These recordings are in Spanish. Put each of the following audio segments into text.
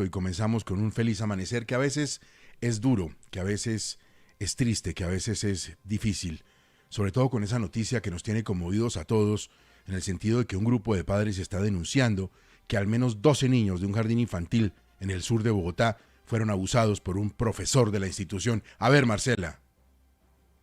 y comenzamos con un feliz amanecer que a veces es duro, que a veces es triste, que a veces es difícil, sobre todo con esa noticia que nos tiene conmovidos a todos, en el sentido de que un grupo de padres está denunciando que al menos 12 niños de un jardín infantil en el sur de Bogotá fueron abusados por un profesor de la institución. A ver, Marcela.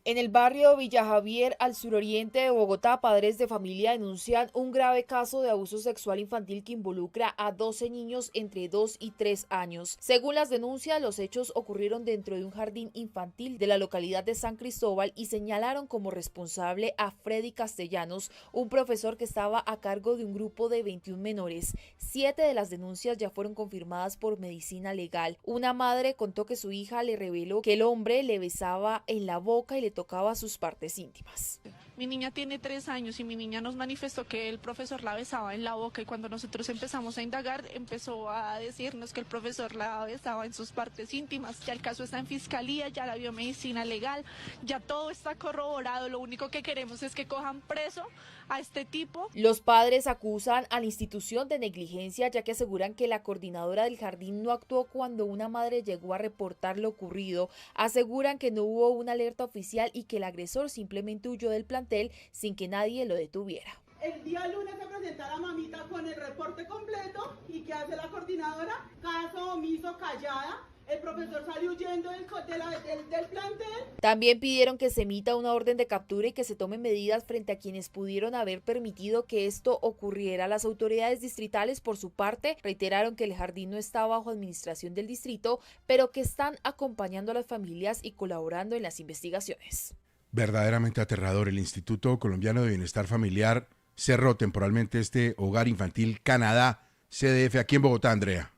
En el barrio Villa Javier, al suroriente de Bogotá, padres de familia denuncian un grave caso de abuso sexual infantil que involucra a 12 niños entre 2 y 3 años. Según las denuncias, los hechos ocurrieron dentro de un jardín infantil de la localidad de San Cristóbal y señalaron como responsable a Freddy Castellanos, un profesor que estaba a cargo de un grupo de 21 menores. 7 de las denuncias ya fueron confirmadas por medicina legal. Una madre contó que su hija le reveló que el hombre le besaba en la boca y le tocaba sus partes íntimas. Mi niña tiene 3 años y mi niña nos manifestó que el profesor la besaba en la boca y cuando nosotros empezamos a indagar empezó a decirnos que el profesor la besaba en sus partes íntimas. Ya el caso está en fiscalía, ya la biomedicina legal, ya todo está corroborado. Lo único que queremos es que cojan preso a este tipo. Los padres acusan a la institución de negligencia ya que aseguran que la coordinadora del jardín no actuó cuando una madre llegó a reportar lo ocurrido. Aseguran que no hubo una alerta oficial y que el agresor simplemente huyó del plantel sin que nadie lo detuviera. El día lunes se presenta la mamita con el reporte completo y ¿qué hace la coordinadora? Caso omiso, callada. El profesor salió huyendo del plantel. También pidieron que se emita una orden de captura y que se tomen medidas frente a quienes pudieron haber permitido que esto ocurriera. Las autoridades distritales, por su parte, reiteraron que el jardín no está bajo administración del distrito, pero que están acompañando a las familias y colaborando en las investigaciones. Verdaderamente aterrador. El Instituto Colombiano de Bienestar Familiar cerró temporalmente este hogar infantil Canadá, CDF, aquí en Bogotá, Andrea.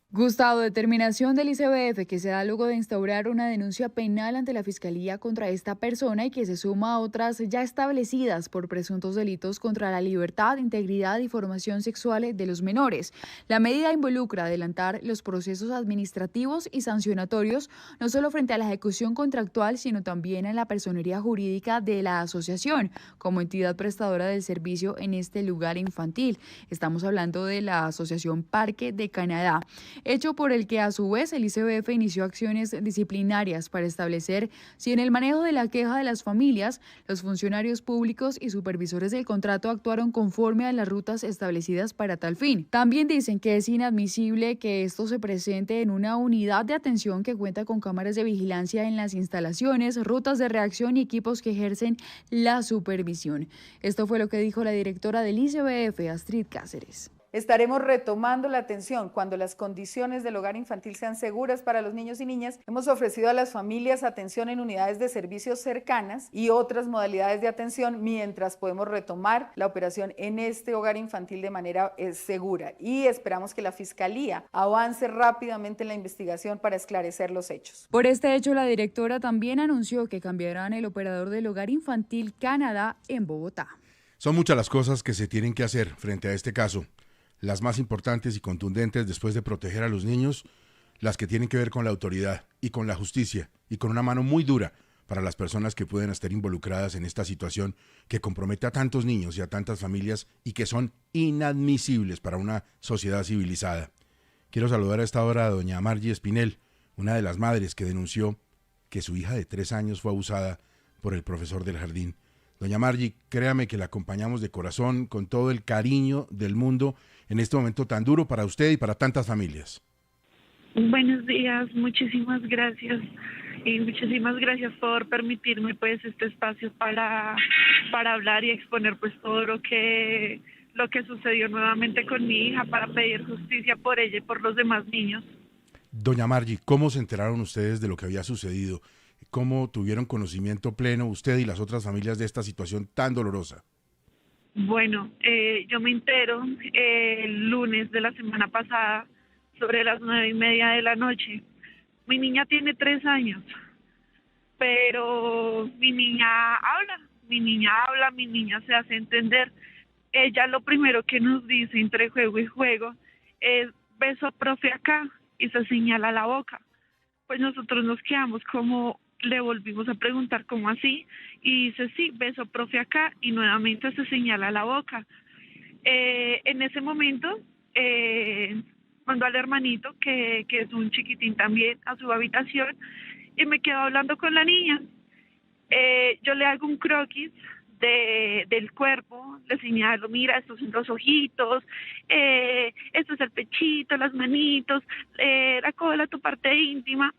Gustavo, determinación del ICBF que se da luego de instaurar una denuncia penal ante la Fiscalía contra esta persona y que se suma a otras ya establecidas por presuntos delitos contra la libertad, integridad y formación sexual de los menores. La medida involucra adelantar los procesos administrativos y sancionatorios, no solo frente a la ejecución contractual, sino también en la personería jurídica de la asociación como entidad prestadora del servicio en este lugar infantil. Estamos hablando de la Asociación Parque de Canadá. Hecho por el que a su vez el ICBF inició acciones disciplinarias para establecer si en el manejo de la queja de las familias, los funcionarios públicos y supervisores del contrato actuaron conforme a las rutas establecidas para tal fin. También dicen que es inadmisible que esto se presente en una unidad de atención que cuenta con cámaras de vigilancia en las instalaciones, rutas de reacción y equipos que ejercen la supervisión. Esto fue lo que dijo la directora del ICBF, Astrid Cáceres. Estaremos retomando la atención cuando las condiciones del hogar infantil sean seguras para los niños y niñas. Hemos ofrecido a las familias atención en unidades de servicios cercanas y otras modalidades de atención mientras podemos retomar la operación en este hogar infantil de manera segura. Y esperamos que la Fiscalía avance rápidamente en la investigación para esclarecer los hechos. Por este hecho, la directora también anunció que cambiarán el operador del hogar infantil Canadá en Bogotá. Son muchas las cosas que se tienen que hacer frente a este caso. Las más importantes y contundentes después de proteger a los niños, las que tienen que ver con la autoridad y con la justicia y con una mano muy dura para las personas que pueden estar involucradas en esta situación que compromete a tantos niños y a tantas familias y que son inadmisibles para una sociedad civilizada. Quiero saludar a esta hora a doña Margie Espinel, una de las madres que denunció que su hija de 3 años fue abusada por el profesor del jardín. Doña Margie, créame que la acompañamos de corazón, con todo el cariño del mundo, en este momento tan duro para usted y para tantas familias. Buenos días, muchísimas gracias. Y muchísimas gracias por permitirme pues este espacio para hablar y exponer pues todo lo que sucedió nuevamente con mi hija, para pedir justicia por ella y por los demás niños. Doña Margie, ¿cómo se enteraron ustedes de lo que había sucedido? ¿Cómo tuvieron conocimiento pleno usted y las otras familias de esta situación tan dolorosa? Bueno, yo me entero el lunes de la semana pasada sobre las 9:30 de la noche. Mi niña tiene 3 años, pero mi niña habla, mi niña se hace entender. Ella lo primero que nos dice entre juego y juego es: beso profe acá, y se señala la boca. Pues nosotros nos quedamos como, le volvimos a preguntar cómo así, y dice sí, beso profe acá, y nuevamente se señala la boca. En ese momento mandó al hermanito, que es un chiquitín también, a su habitación y me quedo hablando con la niña. Yo le hago un croquis del cuerpo, le señalo, mira, estos son los ojitos, esto es el pechito, las manitos, la cola, tu parte íntima,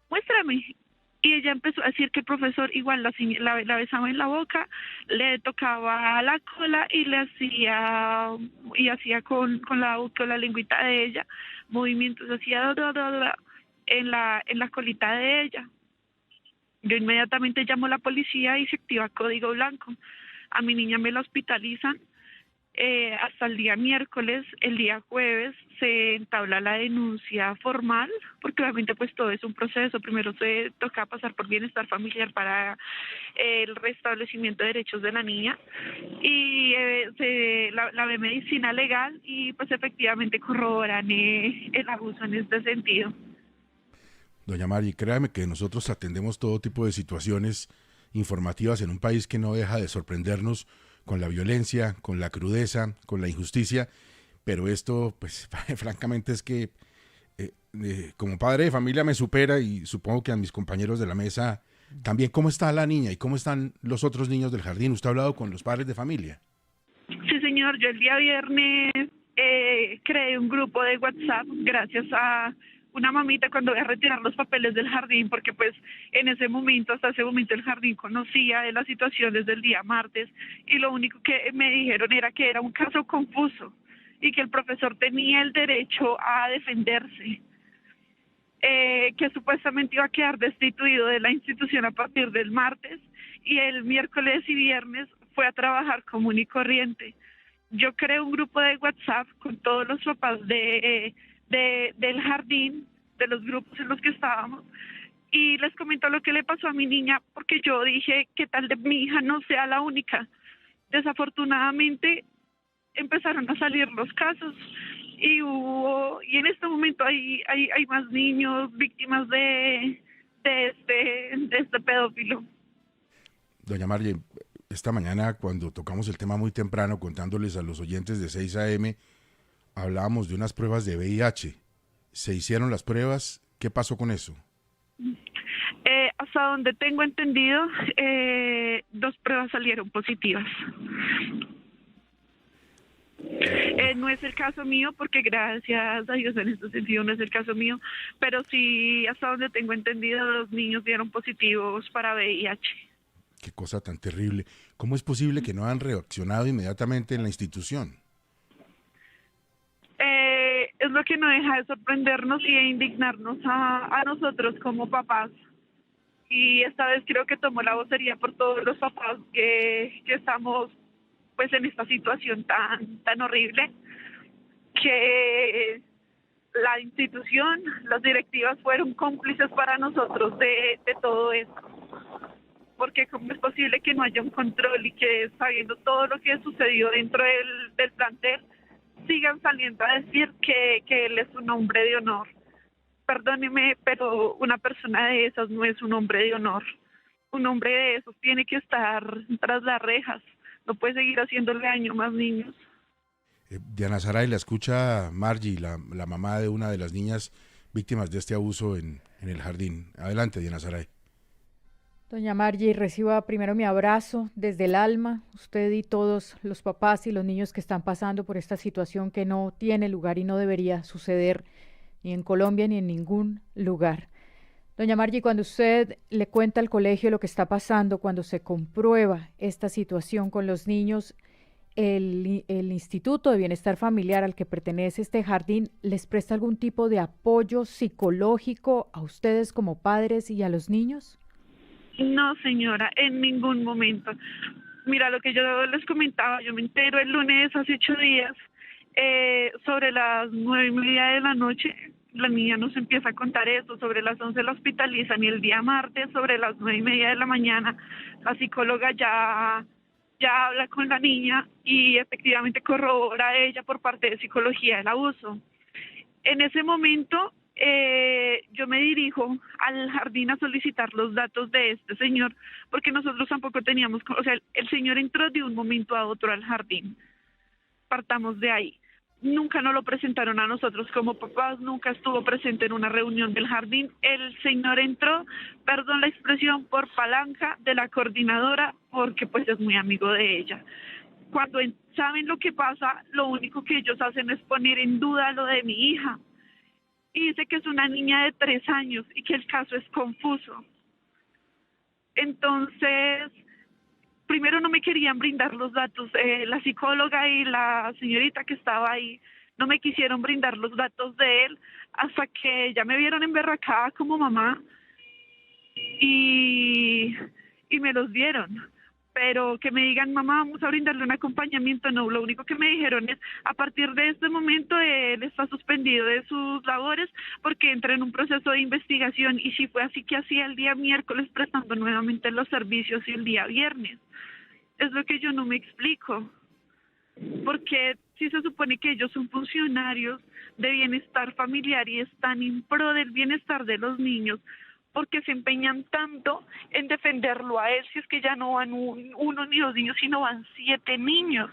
muéstrame. Y ella empezó a decir que el profesor igual la besaba en la boca, le tocaba la cola y hacía con la lengüita de ella movimientos, hacía en la colita de ella. Yo inmediatamente llamo a la policía y se activa código blanco. A mi niña me la hospitalizan hasta el día miércoles. El día jueves se entabla la denuncia formal, porque obviamente pues todo es un proceso. Primero se toca pasar por bienestar familiar para el restablecimiento de derechos de la niña y la ve medicina legal y pues efectivamente corroboran el abuso en este sentido. Doña Mari, créame que nosotros atendemos todo tipo de situaciones informativas en un país que no deja de sorprendernos con la violencia, con la crudeza, con la injusticia, pero esto, pues, francamente es que como padre de familia me supera y supongo que a mis compañeros de la mesa también. ¿Cómo está la niña y cómo están los otros niños del jardín? ¿Usted ha hablado con los padres de familia? Sí, señor, yo el día viernes creé un grupo de WhatsApp gracias a una mamita cuando voy a retirar los papeles del jardín, porque pues hasta ese momento el jardín conocía de la situación desde el día martes y lo único que me dijeron era que era un caso confuso y que el profesor tenía el derecho a defenderse, que supuestamente iba a quedar destituido de la institución a partir del martes y el miércoles y viernes fue a trabajar común y corriente. Yo creé un grupo de WhatsApp con todos los papás del jardín, de los grupos en los que estábamos, y les comentó lo que le pasó a mi niña, porque yo dije, ¿qué tal de mi hija no sea la única? Desafortunadamente empezaron a salir los casos y en este momento hay más niños víctimas de este pedófilo. Doña Marley, esta mañana cuando tocamos el tema muy temprano, contándoles a los oyentes de 6 AM, hablábamos de unas pruebas de VIH. ¿Se hicieron las pruebas? ¿Qué pasó con eso? Hasta donde tengo entendido, 2 pruebas salieron positivas. No es el caso mío, porque gracias a Dios en este sentido no es el caso mío, pero sí, hasta donde tengo entendido, 2 niños dieron positivos para VIH. Qué cosa tan terrible. ¿Cómo es posible que no han reaccionado inmediatamente en la institución? Es lo que no deja de sorprendernos y de indignarnos a nosotros como papás. Y esta vez creo que tomo la vocería por todos los papás que estamos pues en esta situación tan horrible, que la institución, las directivas fueron cómplices para nosotros de todo esto. Porque cómo es posible que no haya un control y que, sabiendo todo lo que sucedió dentro del plantel, sigan saliendo a decir que él es un hombre de honor. Perdóneme, pero una persona de esas no es un hombre de honor. Un hombre de esos tiene que estar tras las rejas. No puede seguir haciéndole daño a más niños. Diana Saray, la escucha Margie, la mamá de una de las niñas víctimas de este abuso en el jardín. Adelante, Diana Saray. Doña Margie, reciba primero mi abrazo desde el alma, usted y todos los papás y los niños que están pasando por esta situación que no tiene lugar y no debería suceder ni en Colombia ni en ningún lugar. Doña Margie, cuando usted le cuenta al colegio lo que está pasando, cuando se comprueba esta situación con los niños, el Instituto de Bienestar Familiar al que pertenece este jardín, ¿les presta algún tipo de apoyo psicológico a ustedes como padres y a los niños? No, señora, en ningún momento. Mira, lo que yo les comentaba, yo me entero el lunes hace 8 días, sobre las 9:30 de la noche, la niña nos empieza a contar eso, sobre las 11 la hospitalizan y el día martes, sobre las 9:30 de la mañana, la psicóloga ya habla con la niña y efectivamente corrobora a ella por parte de psicología el abuso. En ese momento, yo me dirijo al jardín a solicitar los datos de este señor, porque nosotros tampoco teníamos, o sea, el señor entró de un momento a otro al jardín, partamos de ahí. nunca nos lo presentaron a nosotros como papás, nunca estuvo presente en una reunión del jardín. El señor entró, perdón la expresión, por palanca de la coordinadora, porque pues es muy amigo de ella. Cuando saben lo que pasa, lo único que ellos hacen es poner en duda lo de mi hija. Y dice que es una niña de 3 años y que el caso es confuso. Entonces, primero no me querían brindar los datos. La psicóloga y la señorita que estaba ahí no me quisieron brindar los datos de él hasta que ya me vieron emberracada como mamá y me los dieron. Pero que me digan, mamá, vamos a brindarle un acompañamiento, no, lo único que me dijeron es, a partir de este momento él está suspendido de sus labores porque entra en un proceso de investigación, y si fue así, que hacía el día miércoles prestando nuevamente los servicios y el día viernes. Es lo que yo no me explico, porque si se supone que ellos son funcionarios de bienestar familiar y están en pro del bienestar de los niños, porque se empeñan tanto en defenderlo a él, si es que ya no van uno ni 2 niños, sino van 7 niños.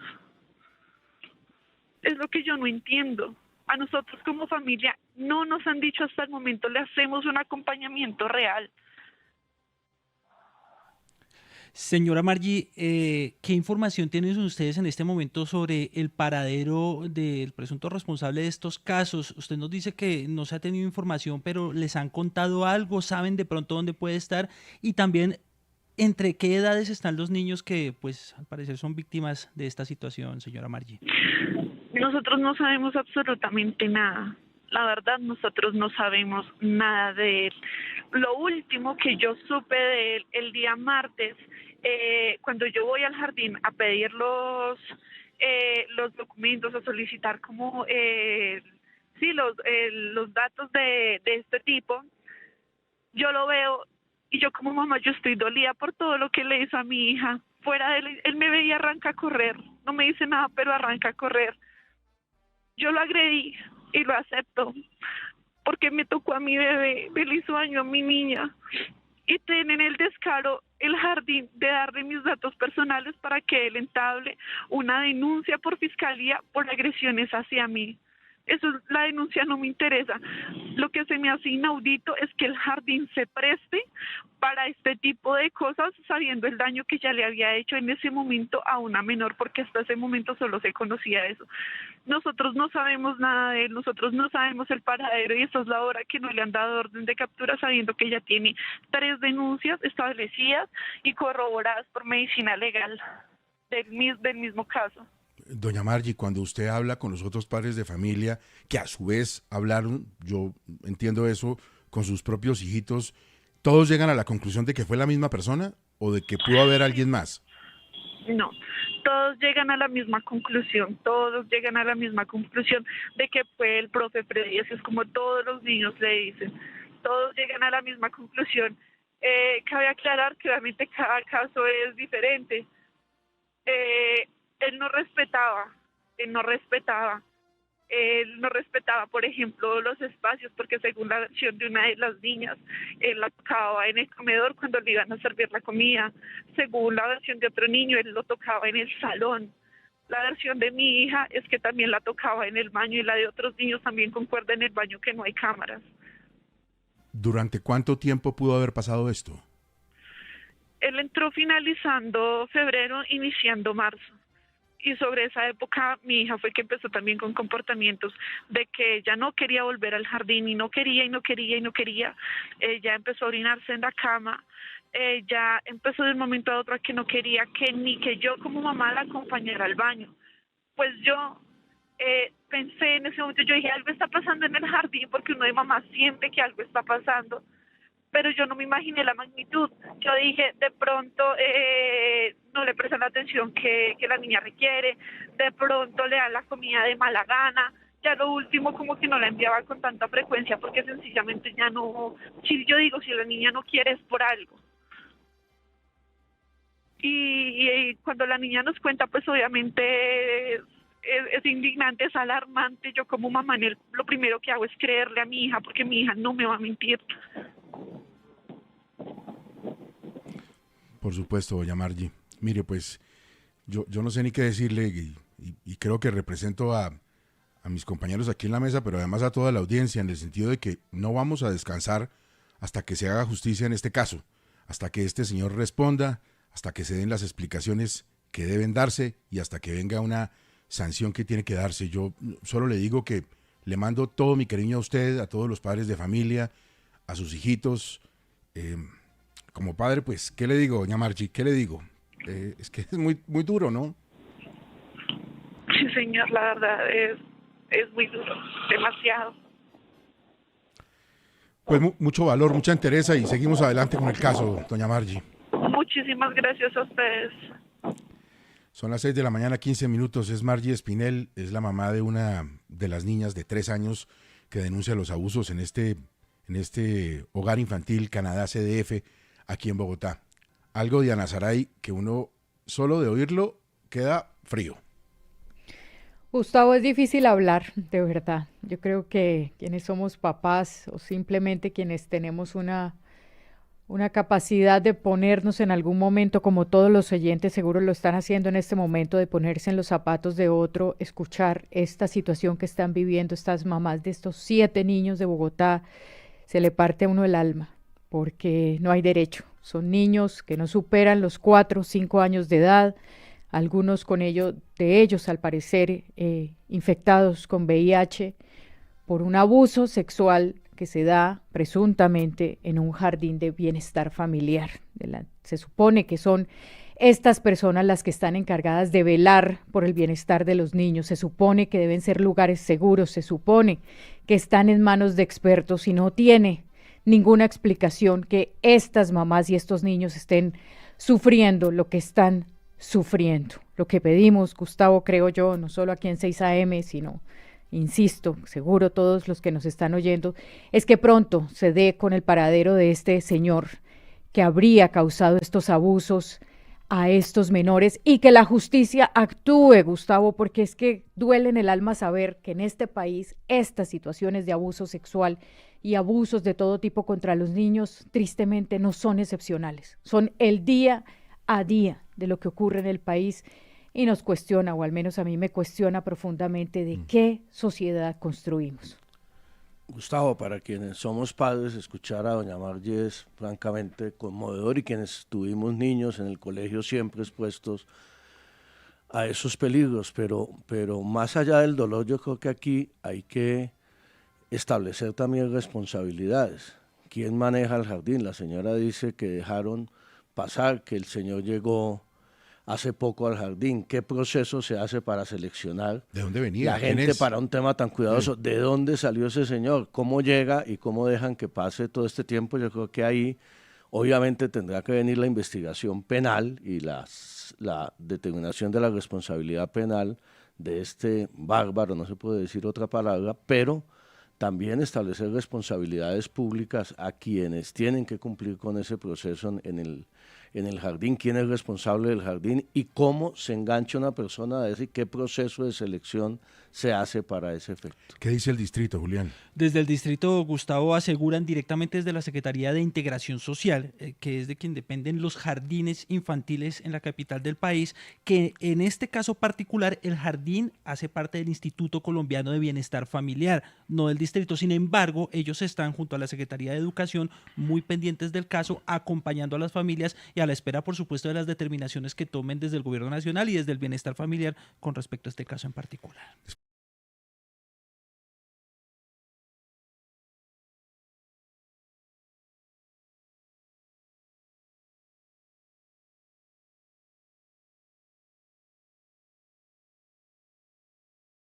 Es lo que yo no entiendo. A nosotros como familia no nos han dicho hasta el momento, le hacemos un acompañamiento real. Señora Margie, ¿qué información tienen ustedes en este momento sobre el paradero del presunto responsable de estos casos? Usted nos dice que no se ha tenido información, pero ¿les han contado algo? ¿Saben de pronto dónde puede estar? Y también, ¿entre qué edades están los niños que, pues, al parecer son víctimas de esta situación, señora Margie? Nosotros no sabemos absolutamente nada. La verdad, nosotros no sabemos nada de él. Lo último que yo supe de él el día martes, cuando yo voy al jardín a pedir los documentos, a solicitar como los datos de este tipo, yo lo veo y yo como mamá, yo estoy dolida por todo lo que le hizo a mi hija. Fuera de él me veía, arranca a correr, no me dice nada, pero arranca a correr. Yo lo agredí y lo acepto, porque me tocó a mi bebé, me le hizo daño a mi niña, y tienen el descaro el jardín de darle mis datos personales para que él entable una denuncia por fiscalía por agresiones hacia mí. Eso, la denuncia no me interesa. Lo que se me hace inaudito es que el jardín se preste para este tipo de cosas, sabiendo el daño que ya le había hecho en ese momento a una menor, porque hasta ese momento solo se conocía eso. Nosotros no sabemos nada de él, nosotros no sabemos el paradero, y esa es la hora que no le han dado orden de captura, sabiendo que ella tiene 3 denuncias establecidas y corroboradas por medicina legal del mismo caso. Doña Margie, cuando usted habla con los otros padres de familia, que a su vez hablaron, yo entiendo eso, con sus propios hijitos, ¿todos llegan a la conclusión de que fue la misma persona o de que pudo haber alguien más? No, todos llegan a la misma conclusión, de que fue el profe Freddy. Eso es como todos los niños le dicen, todos llegan a la misma conclusión. Cabe aclarar que obviamente cada caso es diferente. Él no respetaba, por ejemplo, los espacios, porque según la versión de una de las niñas, él la tocaba en el comedor cuando le iban a servir la comida. Según la versión de otro niño, él lo tocaba en el salón. La versión de mi hija es que también la tocaba en el baño, y la de otros niños también concuerda en el baño, que no hay cámaras. ¿Durante cuánto tiempo pudo haber pasado esto? Él entró finalizando febrero, iniciando marzo. Y sobre esa época mi hija fue que empezó también con comportamientos de que ella no quería volver al jardín, y no quería. Ella empezó a orinarse en la cama. Ella empezó de un momento a otro a que no quería ni que yo como mamá la acompañara al baño. Pues yo pensé en ese momento, yo dije, algo está pasando en el jardín, porque uno de mamá siente que algo está pasando. Pero yo no me imaginé la magnitud. Yo dije, de pronto no le prestan la atención que la niña requiere, de pronto le dan la comida de mala gana. Ya lo último, como que no la enviaba con tanta frecuencia, porque sencillamente ya no. Si la niña no quiere, es por algo. Y cuando la niña nos cuenta, pues obviamente es indignante, es alarmante. Yo como mamá, lo primero que hago es creerle a mi hija, porque mi hija no me va a mentir. Por supuesto, doña Margie. Mire, pues yo no sé ni qué decirle, y creo que represento a a mis compañeros aquí en la mesa, pero además a toda la audiencia, en el sentido de que no vamos a descansar hasta que se haga justicia en este caso, hasta que este señor responda, hasta que se den las explicaciones que deben darse y hasta que venga una sanción que tiene que darse. Yo solo le digo que le mando todo mi cariño a usted, a todos los padres de familia, a sus hijitos. Como padre, pues, ¿qué le digo, doña Margie? ¿Qué le digo? Es que es muy, muy duro, ¿no? Sí, señor, la verdad es muy duro, demasiado. Pues mucho valor, mucha entereza y seguimos adelante con el caso, doña Margie. Muchísimas gracias a ustedes. Son las 6 de la mañana, 15 minutos. Es Margie Espinel, es la mamá de una de las niñas de 3 años que denuncia los abusos en este hogar infantil Canadá CDF aquí en Bogotá. Algo de Ana Saray que uno solo de oírlo queda frío. Gustavo, es difícil hablar, de verdad. Yo creo que quienes somos papás o simplemente quienes tenemos una capacidad de ponernos en algún momento, como todos los oyentes seguro lo están haciendo en este momento, de ponerse en los zapatos de otro, escuchar esta situación que están viviendo estas mamás de estos 7 niños de Bogotá, se le parte a uno el alma, porque no hay derecho. Son niños que no superan los 4 o 5 años de edad, algunos de ellos al parecer infectados con VIH por un abuso sexual que se da presuntamente en un jardín de bienestar familiar. Se supone que son estas personas las que están encargadas de velar por el bienestar de los niños. Se supone que deben ser lugares seguros, se supone que están en manos de expertos y no tiene ninguna explicación que estas mamás y estos niños estén sufriendo lo que están sufriendo. Lo que pedimos, Gustavo, creo yo, no solo aquí en 6 AM, sino, insisto, seguro todos los que nos están oyendo, es que pronto se dé con el paradero de este señor que habría causado estos abusos a estos menores y que la justicia actúe, Gustavo, porque es que duele en el alma saber que en este país estas situaciones de abuso sexual y abusos de todo tipo contra los niños tristemente no son excepcionales, son el día a día de lo que ocurre en el país y nos cuestiona, o al menos a mí me cuestiona profundamente, de qué sociedad construimos. Gustavo, para quienes somos padres, escuchar a doña Margie es francamente conmovedor, y quienes tuvimos niños en el colegio siempre expuestos a esos peligros, pero más allá del dolor, yo creo que aquí hay que establecer también responsabilidades. ¿Quién maneja el jardín? La señora dice que dejaron pasar, que el señor llegó hace poco al jardín. ¿Qué proceso se hace para seleccionar ¿de dónde venía la gente para un tema tan cuidadoso? ¿De dónde salió ese señor? ¿Cómo llega y cómo dejan que pase todo este tiempo? Yo creo que ahí obviamente tendrá que venir la investigación penal y la determinación de la responsabilidad penal de este bárbaro, no se puede decir otra palabra, pero también establecer responsabilidades públicas a quienes tienen que cumplir con ese proceso en el jardín, quién es responsable del jardín y cómo se engancha una persona a ese y qué proceso de selección se hace para ese efecto. ¿Qué dice el distrito, Julián? Desde el distrito, Gustavo, aseguran directamente desde la Secretaría de Integración Social, que es de quien dependen los jardines infantiles en la capital del país, que en este caso particular el jardín hace parte del Instituto Colombiano de Bienestar Familiar, no del distrito. Sin embargo, ellos están junto a la Secretaría de Educación muy pendientes del caso, acompañando a las familias y a la espera, por supuesto, de las determinaciones que tomen desde el Gobierno Nacional y desde el Bienestar Familiar con respecto a este caso en particular.